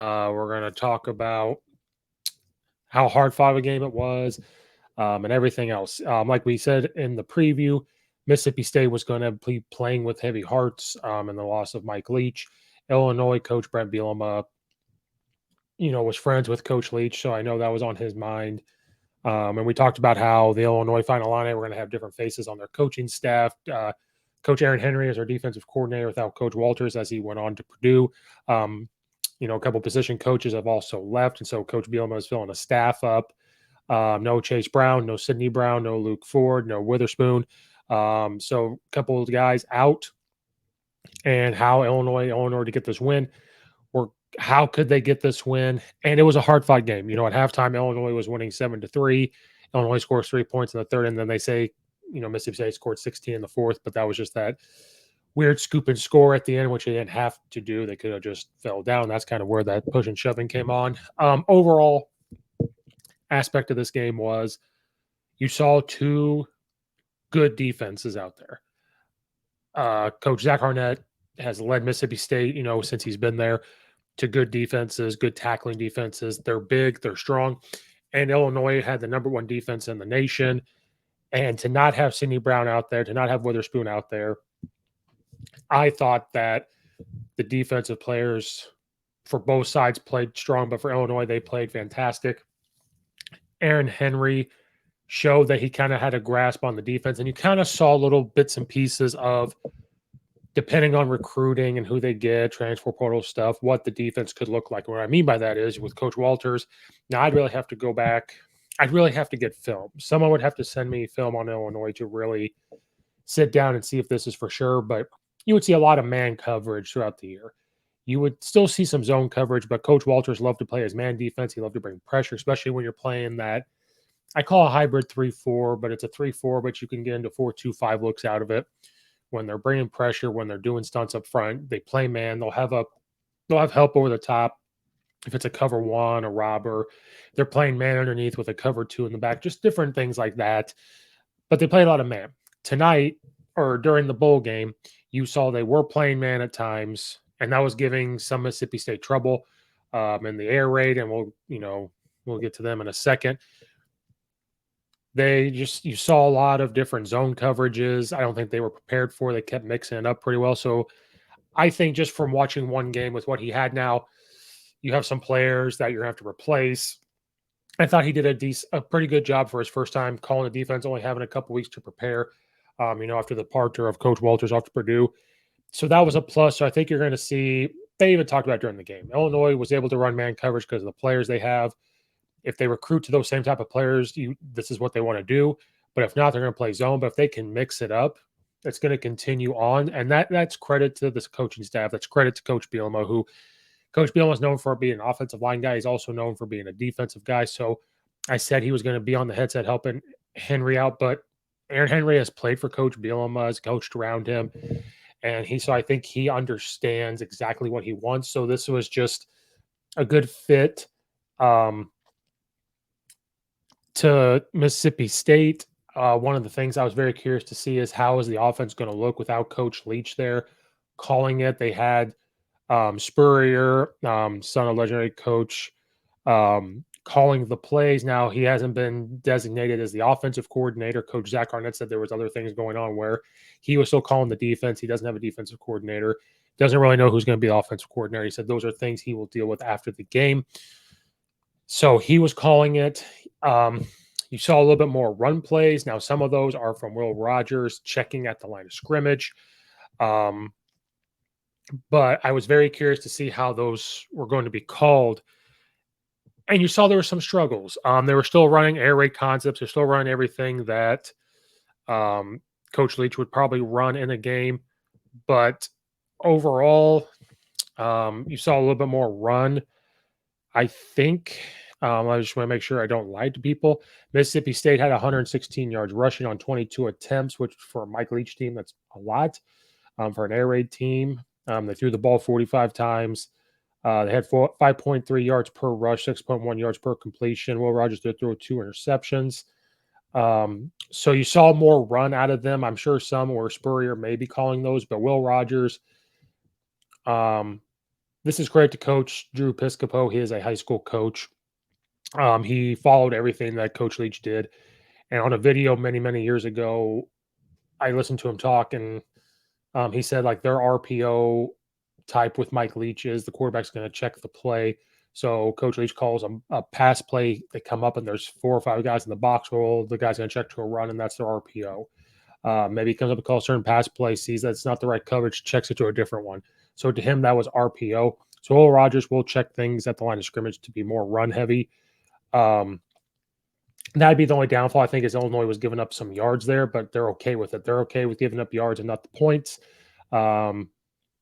We're going to talk about how hard fought a game it was, and everything else. Like we said in the preview, Mississippi State was going to be playing with heavy hearts in the loss of Mike Leach. Illinois coach Brent Bielema, was friends with Coach Leach, so I know that was on his mind. And we talked about how the Illinois Final Illini were going to have different faces on their coaching staff. Coach Aaron Henry is our defensive coordinator without Coach Walters as he went on to Purdue. A couple position coaches have also left, and so Coach Bielema is filling a staff up. No Chase Brown, no Sidney Brown, no Luke Ford, no Witherspoon. So a couple of guys out. And how Illinois to get this win, or how could they get this win? And it was a hard fought game. At halftime, Illinois was winning 7-3. Illinois scores 3 points in the third, and then they say, Mississippi State scored 16 in the fourth, but that was just that weird scoop and score at the end, which they didn't have to do. They could have just fell down. That's kind of where that push and shoving came on. Overall aspect of this game was you saw two good defenses out there. Coach Zach Arnett has led Mississippi State, since he's been there, to good defenses, good tackling defenses. They're big, they're strong. And Illinois had the number one defense in the nation. And to not have Sidney Brown out there, to not have Witherspoon out there, I thought that the defensive players for both sides played strong, but for Illinois, they played fantastic. Aaron Henry showed that he kind of had a grasp on the defense, and you kind of saw little bits and pieces of, depending on recruiting and who they get, transfer portal stuff, what the defense could look like. What I mean by that is with Coach Walters, now I'd really have to go back. I'd really have to get film. Someone would have to send me film on Illinois to really sit down and see if this is for sure. But you would see a lot of man coverage throughout the year. You would still see some zone coverage, but Coach Walters loved to play his man defense. He loved to bring pressure, especially when you're playing that, I call a hybrid 3-4, but it's a 3-4, but you can get into 4-2-5 looks out of it. When they're bringing pressure, when they're doing stunts up front, they play man. They'll have help over the top. If it's a cover one, a robber, they're playing man underneath with a cover two in the back, just different things like that. But they play a lot of man. Tonight, or during the bowl game, you saw they were playing man at times, and that was giving some Mississippi State trouble in the air raid, and we'll get to them in a second. You saw a lot of different zone coverages. I don't think they were prepared for. They kept mixing it up pretty well. So I think just from watching one game with what he had now, you have some players that you're going to have to replace. I thought he did a pretty good job for his first time calling the defense, only having a couple weeks to prepare, after the departure of Coach Walters off to Purdue. So that was a plus. So I think you're going to see, they even talked about during the game, Illinois was able to run man coverage because of the players they have. If they recruit to those same type of players, this is what they want to do. But if not, they're going to play zone. But if they can mix it up, it's going to continue on. And that's credit to this coaching staff. That's credit to Coach Bielema, who Coach Bielema is known for being an offensive line guy. He's also known for being a defensive guy. So I said he was going to be on the headset helping Henry out. But Aaron Henry has played for Coach Bielema, has coached around him. And so I think he understands exactly what he wants. So this was just a good fit. To Mississippi State, one of the things I was very curious to see is how is the offense going to look without Coach Leach there calling it. They had Spurrier, son of legendary coach, calling the plays. Now, he hasn't been designated as the offensive coordinator. Coach Zach Arnett said there was other things going on where he was still calling the defense. He doesn't have a defensive coordinator. Doesn't really know who's going to be the offensive coordinator. He said those are things he will deal with after the game. So he was calling it. You saw a little bit more run plays. Now, some of those are from Will Rogers checking at the line of scrimmage. But I was very curious to see how those were going to be called. And you saw there were some struggles. They were still running air raid concepts. They're still running everything that Coach Leach would probably run in a game. But overall, you saw a little bit more run. I think I just want to make sure I don't lie to people. Mississippi State had 116 yards rushing on 22 attempts, which for a Mike Leach team, that's a lot. For an air raid team, they threw the ball 45 times. They had 5.3 yards per rush, 6.1 yards per completion. Will Rogers did throw 2 interceptions. So you saw more run out of them. I'm sure some were Spurrier maybe calling those, but Will Rogers this is credit to Coach Drew Piscopo. He is a high school coach. He followed everything that Coach Leach did. And on a video many, many years ago, I listened to him talk, and he said like their RPO type with Mike Leach is the quarterback's going to check the play. So Coach Leach calls a pass play. They come up and there's 4 or 5 guys in the box. Well, the guy's going to check to a run, and that's their RPO. Maybe he comes up and calls a certain pass play, sees that's not the right coverage, checks it to a different one. So to him, that was RPO. So Will Rogers will check things at the line of scrimmage to be more run heavy. Um, That'd be the only downfall, I think, is Illinois was giving up some yards there, but they're okay with it. They're okay with giving up yards and not the points. Um,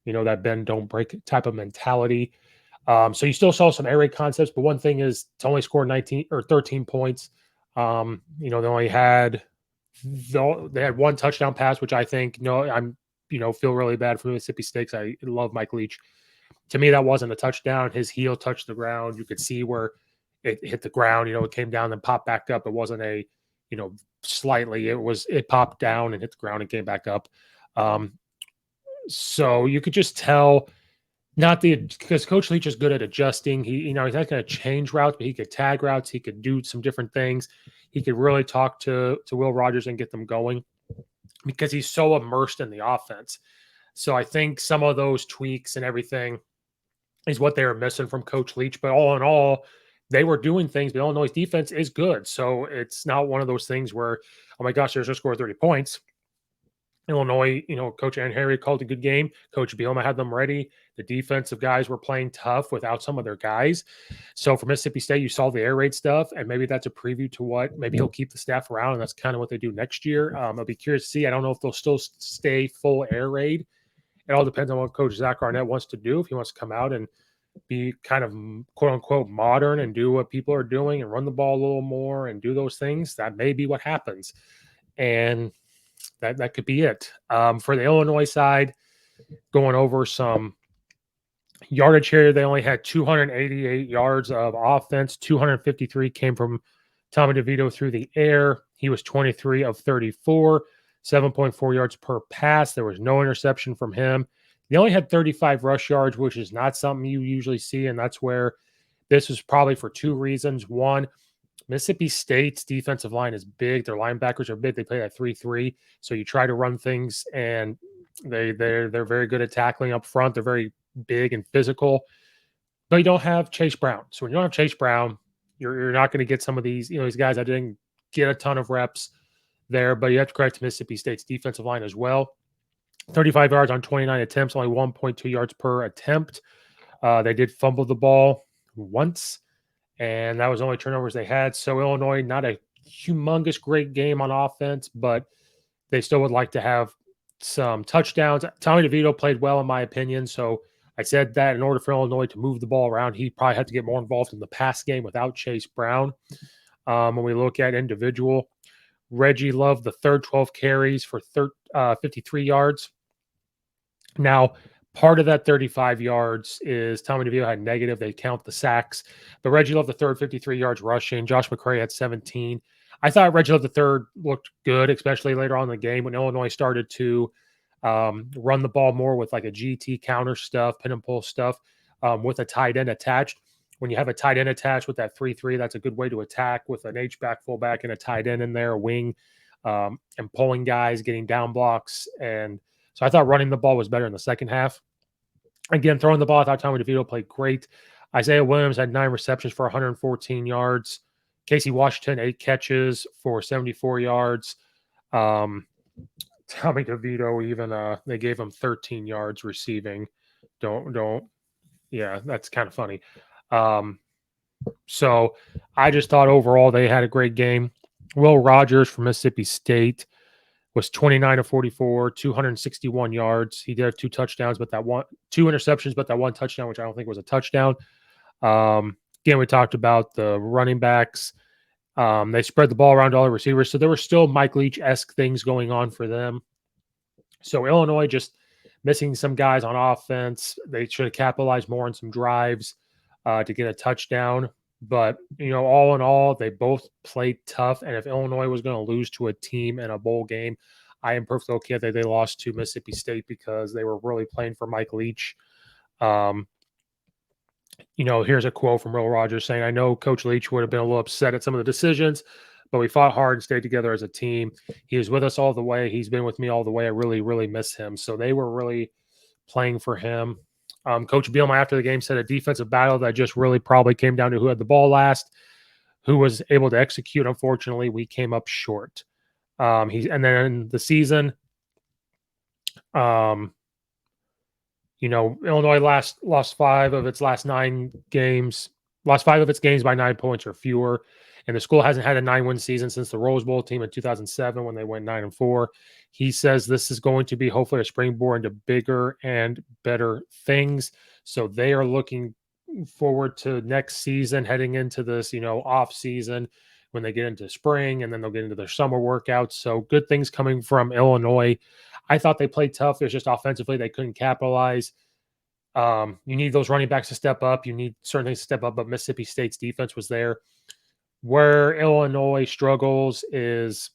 that bend don't break type of mentality. So you still saw some air raid concepts, but one thing is to only score 19 or 13 points. They only had they had one touchdown pass, which I think feel really bad for Mississippi State. I love Mike Leach. To me, that wasn't a touchdown. His heel touched the ground. You could see where it hit the ground. It came down and popped back up. It wasn't slightly. It popped down and hit the ground and came back up. So you could just tell, because Coach Leach is good at adjusting. He's not going to change routes, but he could tag routes. He could do some different things. He could really talk to Will Rogers and get them going because he's so immersed in the offense. So I think some of those tweaks and everything is what they were missing from Coach Leach. But all in all, they were doing things, but Illinois' defense is good. So it's not one of those things where, oh my gosh, there's just scored 30 points. Illinois, Coach Aaron Harry called a good game. Coach Bielema had them ready. The defensive guys were playing tough without some of their guys. So for Mississippi State, you saw the air raid stuff, and maybe that's a preview to what maybe he'll keep the staff around, and that's kind of what they do next year. I'll be curious to see. I don't know if they'll still stay full air raid. It all depends on what Coach Zach Arnett wants to do. If he wants to come out and be kind of quote unquote modern and do what people are doing and run the ball a little more and do those things, that may be what happens. And that could be it. For the Illinois side, going over some yardage here, they only had 288 yards of offense. 253 came from Tommy DeVito through the air. He was 23 of 34, 7.4 yards per pass. There was no interception from him. They only had 35 rush yards, which is not something you usually see, and that's where this was probably for 2 reasons. One, Mississippi State's defensive line is big. Their linebackers are big. They play at 3-3. So you try to run things, and they're very good at tackling up front. They're very big and physical. But you don't have Chase Brown. So when you don't have Chase Brown, you're not going to get some of these, these guys that didn't get a ton of reps there. But you have to correct Mississippi State's defensive line as well. 35 yards on 29 attempts, only 1.2 yards per attempt. They did fumble the ball once, and that was the only turnovers they had. So Illinois, not a humongous great game on offense, but they still would like to have some touchdowns. Tommy DeVito played well, in my opinion. So I said that in order for Illinois to move the ball around, he probably had to get more involved in the pass game without Chase Brown. When we look at individual, Reggie Love, the third 12 carries for 53 yards. Now, part of that 35 yards is Tommy DeVito had negative. They count the sacks. But Reggie Love, the third, 53 yards rushing. Josh McCray had 17. I thought Reggie Love, the third, looked good, especially later on in the game when Illinois started to run the ball more with like a GT counter stuff, pin and pull stuff with a tight end attached. When you have a tight end attached with that 3-3, that's a good way to attack with an H-back, fullback, and a tight end in there, a wing, and pulling guys, getting down blocks. And so I thought running the ball was better in the second half. Again, throwing the ball, I thought Tommy DeVito played great. Isaiah Williams had 9 receptions for 114 yards. Casey Washington, 8 catches for 74 yards. Tommy DeVito even they gave him 13 yards receiving. Yeah, that's kind of funny. So I just thought overall they had a great game. Will Rogers from Mississippi State was 29 of 44, 261 yards. He did have 2 touchdowns, but 2 interceptions, but that 1 touchdown, which I don't think was a touchdown. Again, we talked about the running backs. They spread the ball around to all the receivers. So there were still Mike Leach-esque things going on for them. So Illinois just missing some guys on offense. They should have capitalized more on some drives to get a touchdown. But, all in all, they both played tough. And if Illinois was going to lose to a team in a bowl game, I am perfectly okay that they lost to Mississippi State because they were really playing for Mike Leach. Here's a quote from Will Rogers saying, "I know Coach Leach would have been a little upset at some of the decisions, but we fought hard and stayed together as a team. He was with us all the way. He's been with me all the way. I really, really miss him." So they were really playing for him. Coach Bielema after the game said a defensive battle that just really probably came down to who had the ball last, who was able to execute. Unfortunately, we came up short. And then the season, um, Illinois lost five of its last nine games, lost five of its games by 9 points or fewer. And the school hasn't had a 9-win season since the Rose Bowl team in 2007 when they went 9-4. He says this is going to be hopefully a springboard into bigger and better things. So they are looking forward to next season, heading into this, off season when they get into spring, and then they'll get into their summer workouts. So good things coming from Illinois. I thought they played tough. It's just offensively they couldn't capitalize. You need those running backs to step up. You need certain things to step up, but Mississippi State's defense was there. Where Illinois struggles is,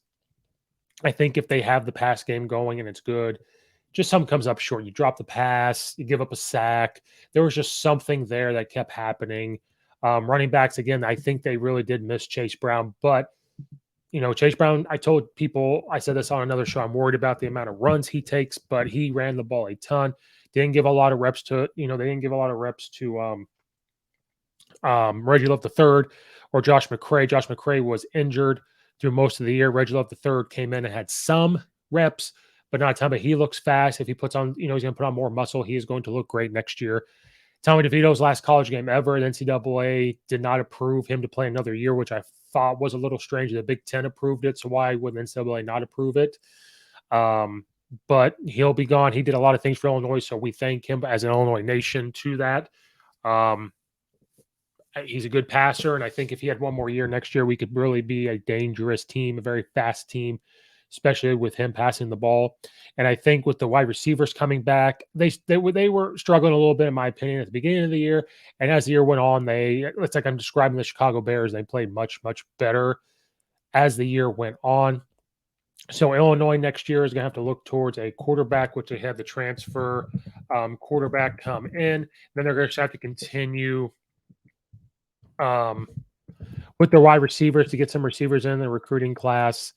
I think if they have the pass game going and it's good, just something comes up short. You drop the pass, you give up a sack. There was just something there that kept happening. Running backs, again, I think they really did miss Chase Brown, but Chase Brown, I told people, I said this on another show, I'm worried about the amount of runs he takes, but he ran the ball a ton. Didn't give a lot of reps to, they didn't give a lot of reps to Reggie Love III or Josh McCray. Josh McCray was injured through most of the year. Reggie Love III came in and had some reps, but not a ton. But he looks fast. If he puts on, he's going to put on more muscle, he is going to look great next year. Tommy DeVito's last college game ever, the NCAA did not approve him to play another year, which I thought was a little strange. The Big Ten approved it, so why wouldn't NCAA not approve it? But he'll be gone. He did a lot of things for Illinois, so we thank him as an Illinois nation to that. He's a good passer, and I think if he had one more year next year, we could really be a dangerous team, a very fast team, especially with him passing the ball. And I think with the wide receivers coming back, they were struggling a little bit, in my opinion, at the beginning of the year. And as the year went on, it's like I'm describing the Chicago Bears. They played much, much better as the year went on. So Illinois next year is going to have to look towards a quarterback, which they had the transfer quarterback come in. Then they're going to have to continue with their wide receivers to get some receivers in the recruiting class.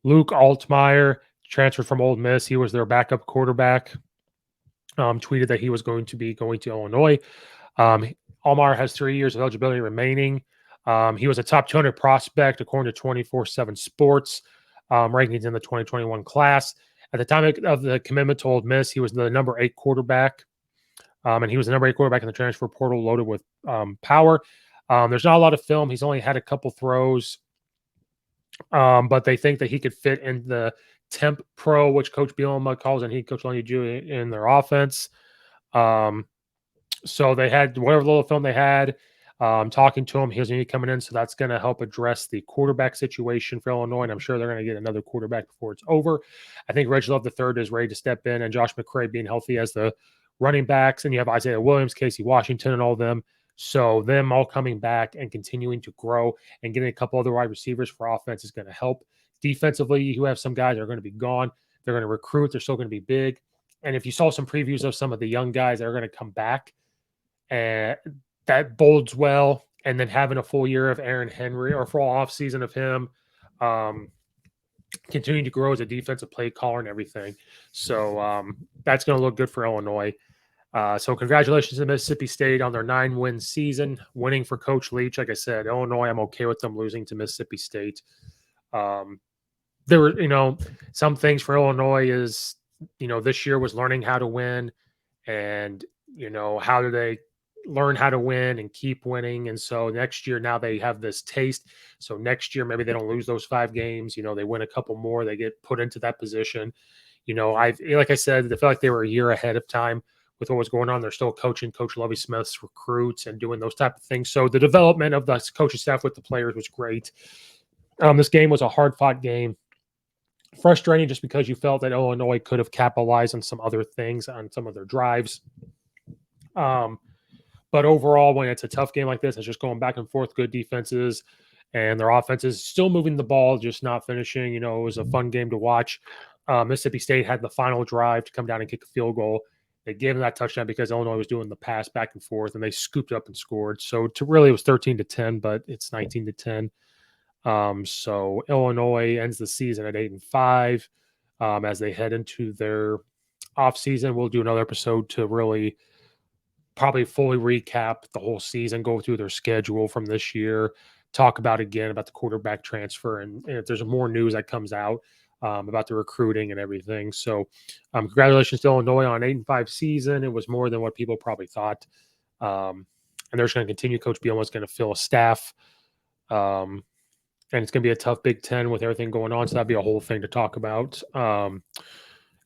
Luke Altmaier transferred from Ole Miss. He was their backup quarterback. Tweeted that he was going to be going to Illinois. Altmaier has 3 years of eligibility remaining. He was a top 200 prospect according to 24/7 Sports rankings in the 2021 class. At the time of the commitment to Ole Miss, he was the number 8 quarterback. And he was the number 8 quarterback in the transfer portal, loaded with power. There's not a lot of film. He's only had a couple throws. But they think that he could fit in the temp pro, which Coach Bielema calls, and Coach Lenny Jew in their offense. So they had whatever little film they had. Talking to him, he was going to be coming in, so that's going to help address the quarterback situation for Illinois, and I'm sure they're going to get another quarterback before it's over. I think Reggie Love III is ready to step in, and Josh McCray being healthy as the running backs, and you have Isaiah Williams, Casey Washington, and all of them. So them all coming back and continuing to grow and getting a couple other wide receivers for offense is going to help. Defensively, you have some guys that are going to be gone. They're going to recruit. They're still going to be big. And if you saw some previews of some of the young guys that are going to come back, and that bodes well. And then having a full year of Aaron Henry or full off season of him, continuing to grow as a defensive play caller and everything. So that's going to look good for Illinois. So congratulations to Mississippi State on their 9-win season, winning for Coach Leach. Like I said, Illinois, I'm okay with them losing to Mississippi State. There were, some things for Illinois is, this year was learning how to win, and, how do they learn how to win and keep winning. And so next year, now they have this taste. So next year, maybe they don't lose those 5 games. They win a couple more. They get put into that position. Like I said, I feel like they were a year ahead of time with what was going on. They're still coaching Coach Lovie Smith's recruits and doing those type of things. So the development of the coaching staff with the players was great. This game was a hard-fought game. Frustrating just because you felt that Illinois could have capitalized on some other things, on some of their drives. But overall, when it's a tough game like this, it's just going back and forth, good defenses, and their offenses still moving the ball, just not finishing. It was a fun game to watch. Mississippi State had the final drive to come down and kick a field goal, They gave him that touchdown because Illinois was doing the pass back and forth, and they scooped up and scored. So to really, it was 13-10, but it's 19-10. So Illinois ends the season at 8-5 as they head into their off season. We'll do another episode to really probably fully recap the whole season, go through their schedule from this year, talk about again about the quarterback transfer, and if there's more news that comes out about the recruiting and everything. So, congratulations to Illinois on 8-5 season. It was more than what people probably thought, and they're just going to continue. Coach Bielema's going to fill a staff, and it's going to be a tough Big Ten with everything going on. So that'd be a whole thing to talk about.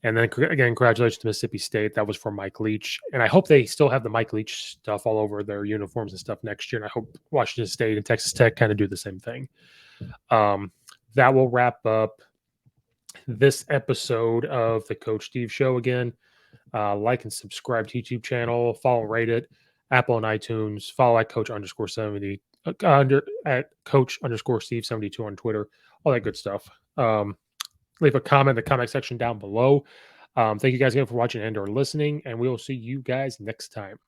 And then again, congratulations to Mississippi State. That was for Mike Leach. And I hope they still have the Mike Leach stuff all over their uniforms and stuff next year. And I hope Washington State and Texas Tech kind of do the same thing. That will wrap up this episode of the Coach Steve Show again. Like and subscribe to YouTube channel. Follow and rate it. Apple and iTunes. Follow at Coach_70. At Coach_Steve72 on Twitter. All that good stuff. Leave a comment in the comment section down below. Thank you guys again for watching and or listening, and we will see you guys next time.